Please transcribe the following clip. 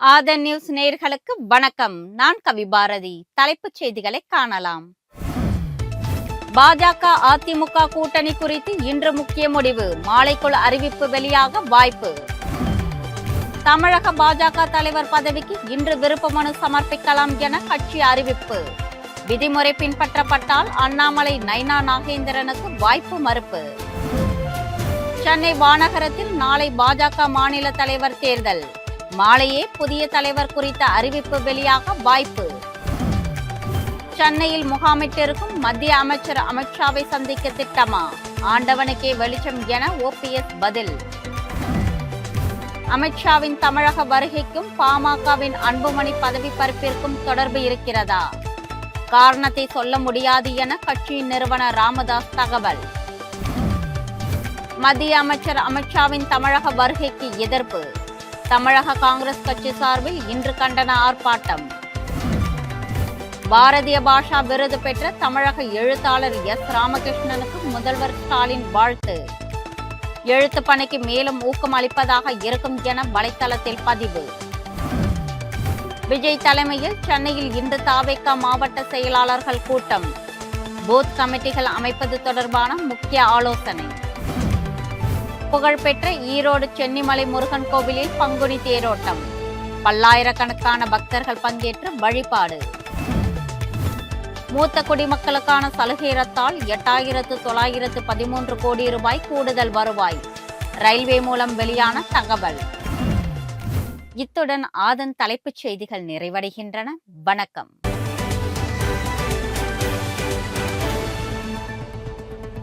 ஆதன் news நேயர்களுக்கு வணக்கம். நான் கவி பாரதி. தலைப்புச் செய்திகளை காணலாம். பாஜக அதிமுக கூட்டணி குறித்து இன்று முக்கிய முடிவு. மாலைக்குள் அறிவிப்பு வெளியாக வாய்ப்பு. தமிழக பாஜக தலைவர் பதவிக்கு இன்று விருப்ப மனு சமர்ப்பிக்கலாம் என கட்சி அறிவிப்பு. விதிமுறை பின்பற்றப்பட்டால் அண்ணாமலை நைனா நாகேந்திரனுக்கு வாய்ப்பு மறுப்பு. சென்னை வானகரத்தில் நாளை பாஜக மாநில தலைவர் தேர்தல். மாலையே புதிய தலைவர் குறித்த அறிவிப்பு வெளியாக வாய்ப்பு. சென்னையில் முகாமிட்டிருக்கும் மத்திய அமைச்சர் அமித்ஷாவை சந்திக்க திட்டமா? ஆண்டவனுக்கே வெளிச்சம் என ஓபிஎஸ் பதில். அமித்ஷாவின் தமிழக வருகைக்கும் பாமகவின் அன்புமணி பதவி பறிப்பிற்கும் தொடர்பு இருக்கிறதா? காரணத்தை சொல்ல முடியாது என கட்சியின் நிறுவனர் ராமதாஸ் தகவல். மத்திய அமைச்சர் அமித்ஷாவின் தமிழக வருகைக்கு எதிர்ப்பு. தமிழக காங்கிரஸ் கட்சி சார்பில் இன்று கண்டன ஆர்ப்பாட்டம். பாரதிய பாஷா விருது பெற்ற தமிழக எழுத்தாளர் எஸ் ராமகிருஷ்ணனுக்கு முதல்வர் ஸ்டாலின் வாழ்த்து. எழுத்து பணிக்கு மேலும் ஊக்கம் அளிப்பதாக இருக்கும் என வலைத்தளத்தில் பதிவு. விஜய் தலைமையில் சென்னையில் இன்று தாவேகா மாவட்ட செயலாளர்கள் கூட்டம். பூத் கமிட்டிகள் அமைப்பது தொடர்பான முக்கிய ஆலோசனை. புகழ்பெற்ற ஈரோடு சென்னிமலை முருகன் கோவிலில் பங்குனி தேரோட்டம். பல்லாயிரக்கணக்கான பக்தர்கள் பங்கேற்று வழிபாடு. மூத்த குடிமக்களுக்கான சலுகை ரத்தால் 8,913 கோடி ரூபாய் கூடுதல் வருவாய். ரயில்வே மூலம் வெளியான தகவல். இத்துடன் ஆதன் தலைப்புச் செய்திகள் நிறைவடைகின்றன. வணக்கம்.